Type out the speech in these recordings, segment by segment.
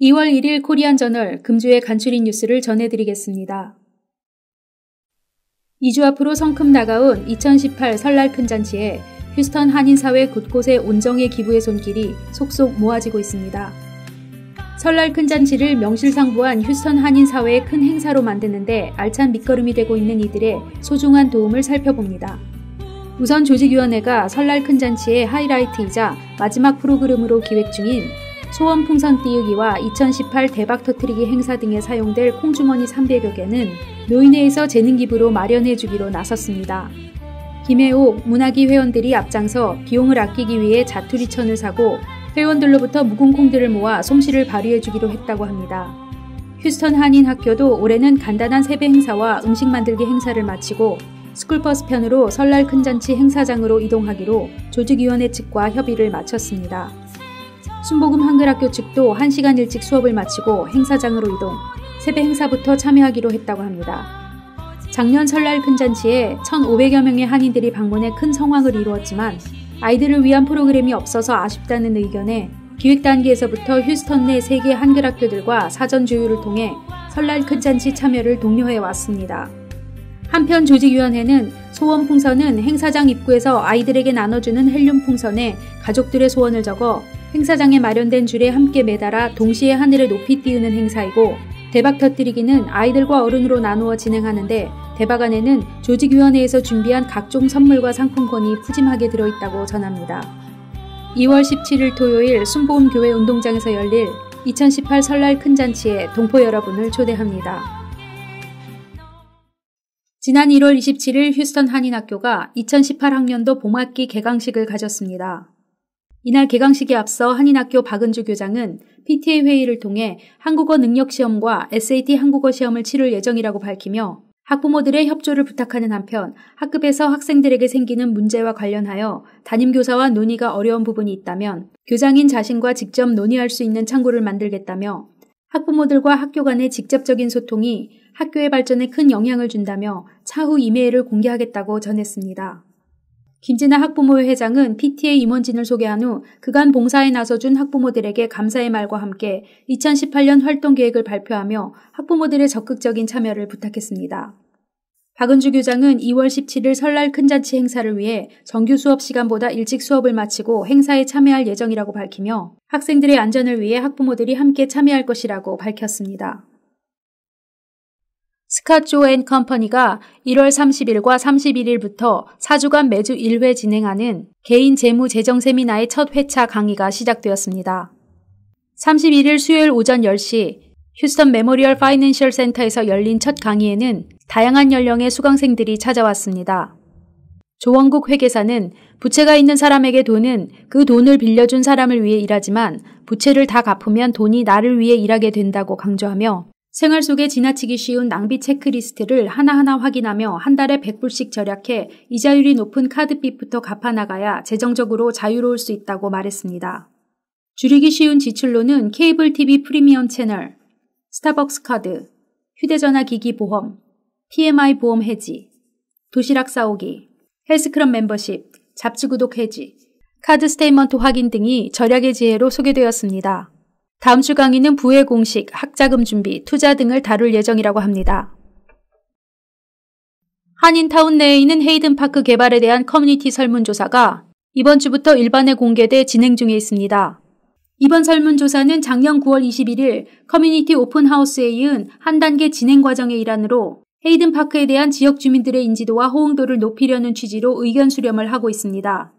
2월 1일 코리안저널 금주의 간추린 뉴스를 전해드리겠습니다. 2주 앞으로 성큼 다가온 2018 설날 큰잔치에 휴스턴 한인사회 곳곳에 온정의 기부의 손길이 속속 모아지고 있습니다. 설날 큰잔치를 명실상부한 휴스턴 한인사회의 큰 행사로 만드는데 알찬 밑거름이 되고 있는 이들의 소중한 도움을 살펴봅니다. 우선 조직위원회가 설날 큰잔치의 하이라이트이자 마지막 프로그램으로 기획 중인 소원 풍선 띄우기와 2018 대박 터트리기 행사 등에 사용될 콩주머니 300여 개는 노인회에서 재능기부로 마련해주기로 나섰습니다. 김해옥 문화기 회원들이 앞장서 비용을 아끼기 위해 자투리천을 사고 회원들로부터 묵은 콩들을 모아 솜씨를 발휘해주기로 했다고 합니다. 휴스턴 한인학교도 올해는 간단한 세배 행사와 음식 만들기 행사를 마치고 스쿨버스 편으로 설날 큰잔치 행사장으로 이동하기로 조직위원회 측과 협의를 마쳤습니다. 순복음 한글학교 측도 1시간 일찍 수업을 마치고 행사장으로 이동, 세배 행사부터 참여하기로 했다고 합니다. 작년 설날 큰잔치에 1,500여 명의 한인들이 방문해 큰 성황을 이루었지만 아이들을 위한 프로그램이 없어서 아쉽다는 의견에 기획 단계에서부터 휴스턴 내 3개 한글학교들과 사전 조율을 통해 설날 큰잔치 참여를 독려해 왔습니다. 한편 조직위원회는 소원 풍선은 행사장 입구에서 아이들에게 나눠주는 헬륨 풍선에 가족들의 소원을 적어 행사장에 마련된 줄에 함께 매달아 동시에 하늘에 높이 띄우는 행사이고, 대박 터뜨리기는 아이들과 어른으로 나누어 진행하는데 대박 안에는 조직위원회에서 준비한 각종 선물과 상품권이 푸짐하게 들어있다고 전합니다. 2월 17일 토요일 순복음교회 운동장에서 열릴 2018 설날 큰잔치에 동포 여러분을 초대합니다. 지난 1월 27일 휴스턴 한인학교가 2018학년도 봄학기 개강식을 가졌습니다. 이날 개강식에 앞서 한인학교 박은주 교장은 PTA 회의를 통해 한국어 능력시험과 SAT 한국어 시험을 치를 예정이라고 밝히며 학부모들의 협조를 부탁하는 한편 학급에서 학생들에게 생기는 문제와 관련하여 담임교사와 논의가 어려운 부분이 있다면 교장인 자신과 직접 논의할 수 있는 창구를 만들겠다며 학부모들과 학교 간의 직접적인 소통이 학교의 발전에 큰 영향을 준다며 차후 이메일을 공개하겠다고 전했습니다. 김진아 학부모회 회장은 PTA 임원진을 소개한 후 그간 봉사에 나서준 학부모들에게 감사의 말과 함께 2018년 활동 계획을 발표하며 학부모들의 적극적인 참여를 부탁했습니다. 박은주 교장은 2월 17일 설날 큰잔치 행사를 위해 정규 수업 시간보다 일찍 수업을 마치고 행사에 참여할 예정이라고 밝히며 학생들의 안전을 위해 학부모들이 함께 참여할 것이라고 밝혔습니다. 스캇조 앤 컴퍼니가 1월 30일과 31일부터 4주간 매주 1회 진행하는 개인 재무 재정 세미나의 첫 회차 강의가 시작되었습니다. 31일 수요일 오전 10시 휴스턴 메모리얼 파이낸셜 센터에서 열린 첫 강의에는 다양한 연령의 수강생들이 찾아왔습니다. 조원국 회계사는 부채가 있는 사람에게 돈은 그 돈을 빌려준 사람을 위해 일하지만 부채를 다 갚으면 돈이 나를 위해 일하게 된다고 강조하며 생활 속에 지나치기 쉬운 낭비 체크리스트를 하나하나 확인하며 한 달에 100불씩 절약해 이자율이 높은 카드빚부터 갚아나가야 재정적으로 자유로울 수 있다고 말했습니다. 줄이기 쉬운 지출로는 케이블 TV 프리미엄 채널, 스타벅스 카드, 휴대전화 기기 보험, PMI 보험 해지, 도시락 싸오기, 헬스클럽 멤버십, 잡지 구독 해지, 카드 스테이먼트 확인 등이 절약의 지혜로 소개되었습니다. 다음 주 강의는 부의 공식, 학자금 준비, 투자 등을 다룰 예정이라고 합니다. 한인타운 내에 있는 헤이든파크 개발에 대한 커뮤니티 설문조사가 이번 주부터 일반에 공개돼 진행 중에 있습니다. 이번 설문조사는 작년 9월 21일 커뮤니티 오픈하우스에 이은 한 단계 진행 과정의 일환으로 헤이든파크에 대한 지역 주민들의 인지도와 호응도를 높이려는 취지로 의견 수렴을 하고 있습니다.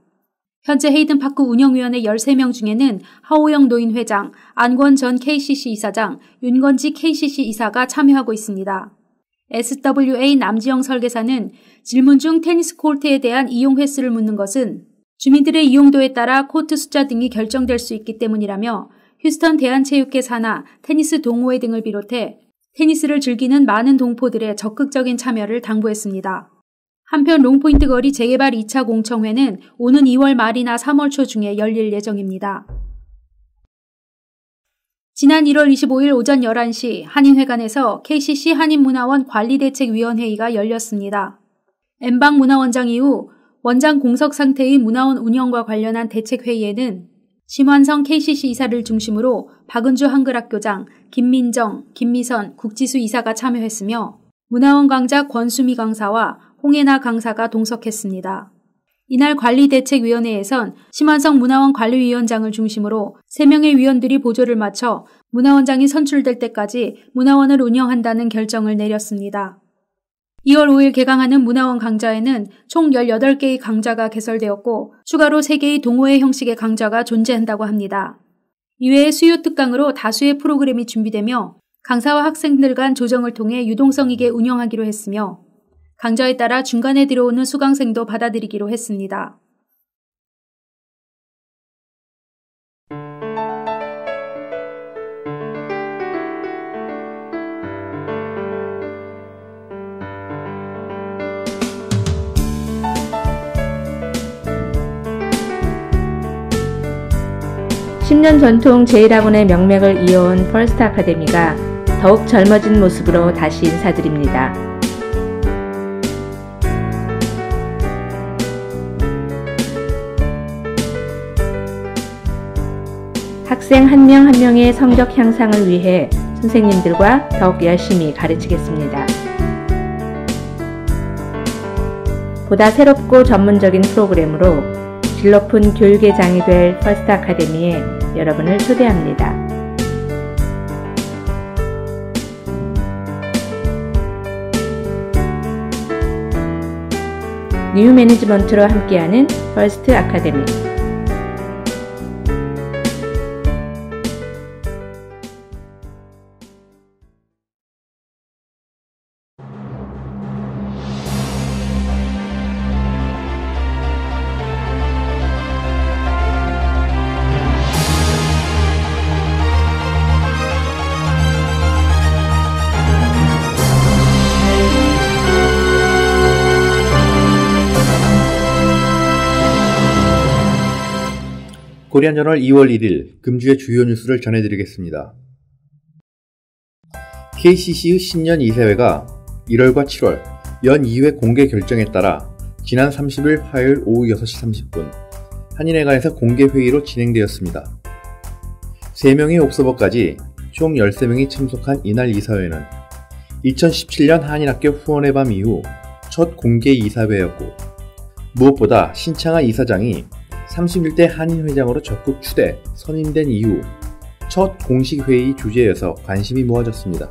현재 헤이든파크 운영위원회 13명 중에는 하오영 노인 회장, 안권 전 KCC 이사장, 윤건지 KCC 이사가 참여하고 있습니다. SWA 남지영 설계사는 질문 중 테니스 코트에 대한 이용 횟수를 묻는 것은 주민들의 이용도에 따라 코트 숫자 등이 결정될 수 있기 때문이라며 휴스턴 대한체육회 산하, 테니스 동호회 등을 비롯해 테니스를 즐기는 많은 동포들의 적극적인 참여를 당부했습니다. 한편 롱포인트 거리 재개발 2차 공청회는 오는 2월 말이나 3월 초 중에 열릴 예정입니다. 지난 1월 25일 오전 11시 한인회관에서 KCC 한인문화원 관리대책위원회의가 열렸습니다. 엠방 문화원장 이후 원장 공석 상태의 문화원 운영과 관련한 대책회의에는 심환성 KCC 이사를 중심으로 박은주 한글학교장, 김민정, 김미선 국지수 이사가 참여했으며 문화원 강자 권수미 강사와 홍혜나 강사가 동석했습니다. 이날 관리대책위원회에선 심환성 문화원 관리위원장을 중심으로 3명의 위원들이 보조를 마쳐 문화원장이 선출될 때까지 문화원을 운영한다는 결정을 내렸습니다. 2월 5일 개강하는 문화원 강좌에는 총 18개의 강좌가 개설되었고 추가로 3개의 동호회 형식의 강좌가 존재한다고 합니다. 이외에 수요 특강으로 다수의 프로그램이 준비되며 강사와 학생들 간 조정을 통해 유동성 있게 운영하기로 했으며 강좌에 따라 중간에 들어오는 수강생도 받아들이기로 했습니다. (10년) 전통 제1학원의 명맥을 이어온 퍼스트 아카데미가 더욱 젊어진 모습으로 다시 인사드립니다. 학생 한 명 한 명의 성적 향상을 위해 선생님들과 더욱 열심히 가르치겠습니다. 보다 새롭고 전문적인 프로그램으로 질 높은 교육의 장이 될 퍼스트 아카데미에 여러분을 초대합니다. 뉴 매니지먼트로 함께하는 퍼스트 아카데미. 코리안저널 2월 1일 금주의 주요 뉴스를 전해드리겠습니다. KCC의 신년 이사회가 1월과 7월 연 2회 공개 결정에 따라 지난 30일 화요일 오후 6시 30분 한인회관에서 공개회의로 진행되었습니다. 3명의 옵서버까지 총 13명이 참석한 이날 이사회는 2017년 한인학교 후원의 밤 이후 첫 공개 이사회였고 무엇보다 신창하 이사장이 31대 한인회장으로 적극 추대, 선임된 이후 첫 공식 회의 주제여서 관심이 모아졌습니다.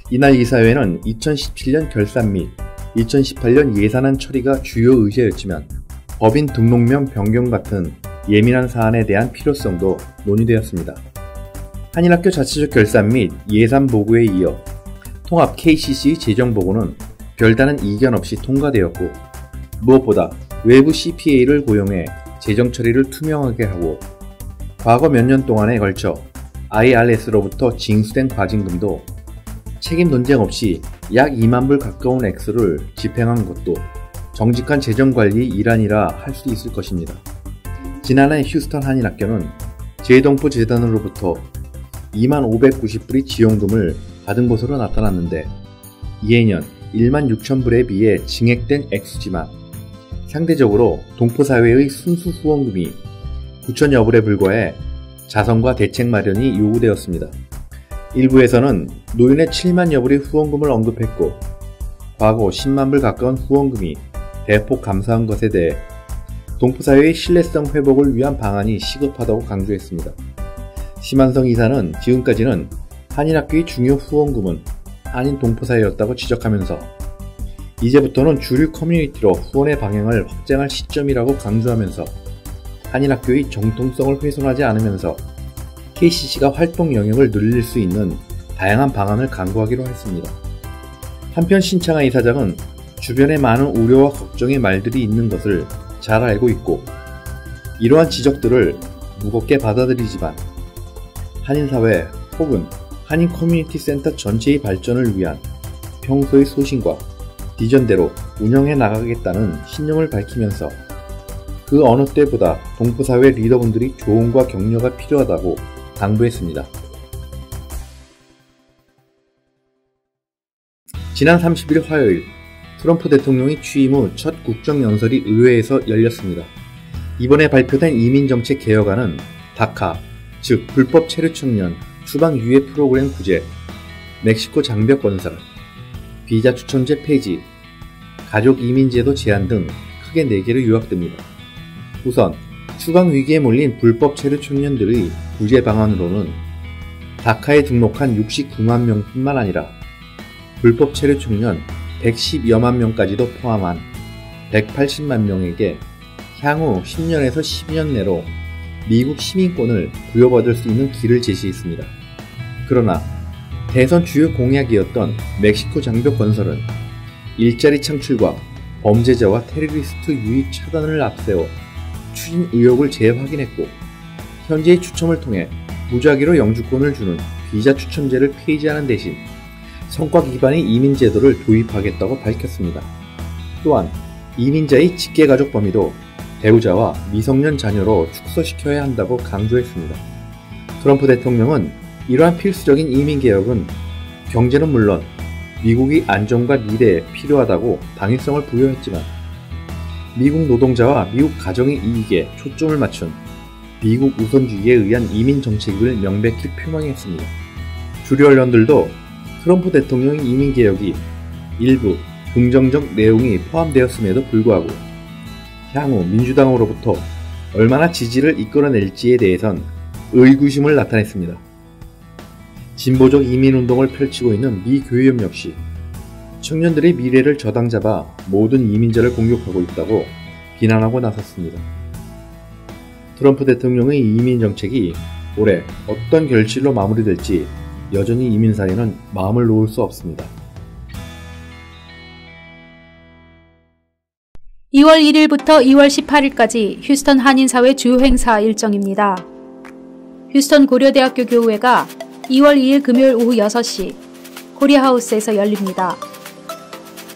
이날 이사회는 2017년 결산 및 2018년 예산안 처리가 주요 의제였지만 법인 등록명 변경 같은 예민한 사안에 대한 필요성도 논의되었습니다. 한인학교 자체적 결산 및 예산 보고에 이어 통합 KCC 재정 보고는 별다른 이견 없이 통과되었고 무엇보다 외부 CPA를 고용해 재정 처리를 투명하게 하고 과거 몇 년 동안에 걸쳐 IRS로부터 징수된 과징금도 책임 논쟁 없이 약 2만 불 가까운 액수를 집행한 것도 정직한 재정관리의 일환이라 할 수 있을 것입니다. 지난해 휴스턴 한인학교는 재동포 재단으로부터 2만 590불의 지원금을 받은 것으로 나타났는데 이해년 1만 6천 불에 비해 증액된 액수지만 상대적으로 동포사회의 순수 후원금이 9천여 불에 불과해 자선과 대책 마련이 요구되었습니다. 일부에서는 노인의 7만여 불의 후원금을 언급했고 과거 10만 불 가까운 후원금이 대폭 감소한 것에 대해 동포사회의 신뢰성 회복을 위한 방안이 시급하다고 강조했습니다. 심환성 이사는 지금까지는 한인학교의 중요 후원금은 한인 동포사회였다고 지적하면서 이제부터는 주류 커뮤니티로 후원의 방향을 확장할 시점이라고 강조하면서 한인학교의 정통성을 훼손하지 않으면서 KCC가 활동 영역을 늘릴 수 있는 다양한 방안을 강구하기로 했습니다. 한편 신창하 이사장은 주변에 많은 우려와 걱정의 말들이 있는 것을 잘 알고 있고 이러한 지적들을 무겁게 받아들이지만 한인사회 혹은 한인 커뮤니티 센터 전체의 발전을 위한 평소의 소신과 비전대로 운영해 나가겠다는 신념을 밝히면서 그 어느 때보다 동포사회 리더분들이 조언과 격려가 필요하다고 당부했습니다. 지난 30일 화요일 트럼프 대통령이 취임 후 첫 국정연설이 의회에서 열렸습니다. 이번에 발표된 이민정책 개혁안은 다카, 즉 불법 체류 청년 추방 유예 프로그램 구제, 멕시코 장벽 건설, 비자 추첨제 폐지, 가족 이민제도 제한 등 크게 4개로 요약됩니다. 우선 추방 위기에 몰린 불법 체류 청년들의 구제 방안으로는 다카에 등록한 69만 명뿐만 아니라 불법 체류 청년 110여만 명까지도 포함한 180만 명에게 향후 10년에서 12년 내로 미국 시민권을 부여받을 수 있는 길을 제시했습니다. 그러나 대선 주요 공약이었던 멕시코 장벽 건설은 일자리 창출과 범죄자와 테러리스트 유입 차단을 앞세워 추진 의혹을 재확인했고, 현재의 추첨을 통해 무작위로 영주권을 주는 비자 추첨제를 폐지하는 대신 성과 기반의 이민제도를 도입하겠다고 밝혔습니다. 또한 이민자의 직계가족 범위도 배우자와 미성년 자녀로 축소시켜야 한다고 강조했습니다. 트럼프 대통령은 이러한 필수적인 이민개혁은 경제는 물론 미국의 안정과 미래에 필요하다고 당위성을 부여했지만, 미국 노동자와 미국 가정의 이익에 초점을 맞춘 미국 우선주의에 의한 이민 정책을 명백히 표명했습니다. 주류 언론들도 트럼프 대통령의 이민개혁이 일부 긍정적 내용이 포함되었음에도 불구하고 향후 민주당으로부터 얼마나 지지를 이끌어낼지에 대해선 의구심을 나타냈습니다. 진보적 이민운동을 펼치고 있는 미 교회협 역시 청년들의 미래를 저당 잡아 모든 이민자를 공격하고 있다고 비난하고 나섰습니다. 트럼프 대통령의 이민 정책이 올해 어떤 결실로 마무리될지 여전히 이민 사회는 마음을 놓을 수 없습니다. 2월 1일부터 2월 18일까지 휴스턴 한인사회 주요 행사 일정입니다. 휴스턴 고려대학교 교우회가 2월 2일 금요일 오후 6시 코리아하우스에서 열립니다.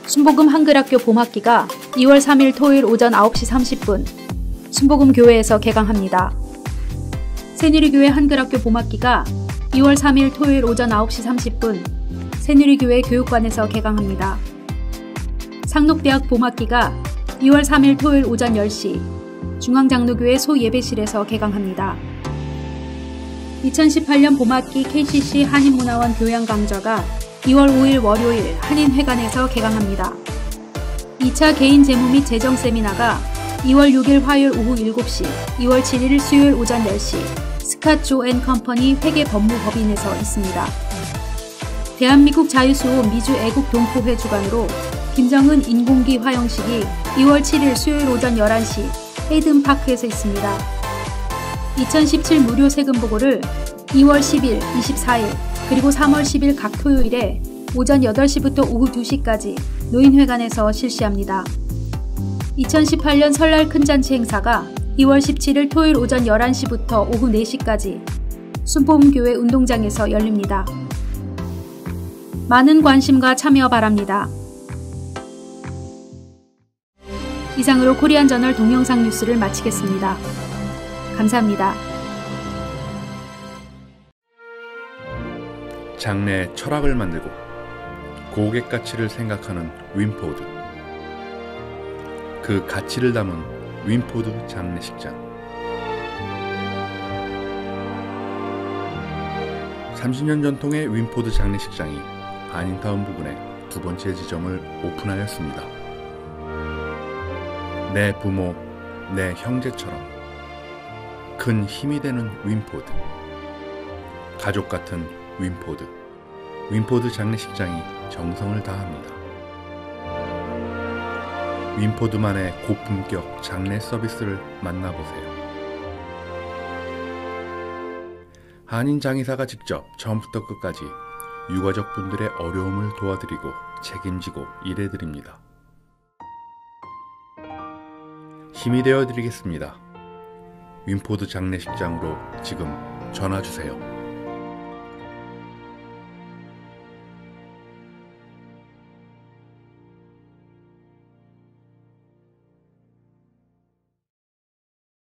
순복음 한글학교 봄학기가 2월 3일 토요일 오전 9시 30분 순복음 교회에서 개강합니다. 새누리교회 한글학교 봄학기가 2월 3일 토요일 오전 9시 30분 새누리교회 교육관에서 개강합니다. 상록대학 봄학기가 2월 3일 토요일 오전 10시 중앙장로교회 소예배실에서 개강합니다. 2018년 봄학기 KCC 한인문화원 교양 강좌가 2월 5일 월요일 한인회관에서 개강합니다. 2차 개인 재무 및 재정 세미나가 2월 6일 화요일 오후 7시, 2월 7일 수요일 오전 10시 스캇 조 앤 컴퍼니 회계법무법인에서 있습니다. 대한민국 자유수호 미주 애국 동포회 주관으로 김정은 인공기 화형식이 2월 7일 수요일 오전 11시 헤이든파크에서 있습니다. 2017 무료 세금 보고를 2월 10일, 24일, 그리고 3월 10일 각 토요일에 오전 8시부터 오후 2시까지 노인회관에서 실시합니다. 2018년 설날 큰잔치 행사가 2월 17일 토요일 오전 11시부터 오후 4시까지 순복음교회 운동장에서 열립니다. 많은 관심과 참여 바랍니다. 이상으로 코리안저널 동영상 뉴스를 마치겠습니다. 감사합니다. 장래의 철학을 만들고 고객 가치를 생각하는 윈포드. 그 가치를 담은 윈포드 장례식장. 30년 전통의 윈포드 장례식장이 한인타운 부근에 두 번째 지점을 오픈하였습니다. 내 부모, 내 형제처럼 큰 힘이 되는 윈포드. 가족 같은 윈포드. 윈포드 장례식장이 정성을 다합니다. 윈포드만의 고품격 장례 서비스를 만나보세요. 한인 장의사가 직접 처음부터 끝까지 유가족분들의 어려움을 도와드리고 책임지고 일해드립니다. 힘이 되어드리겠습니다. 윈포드 장례식장으로 지금 전화주세요.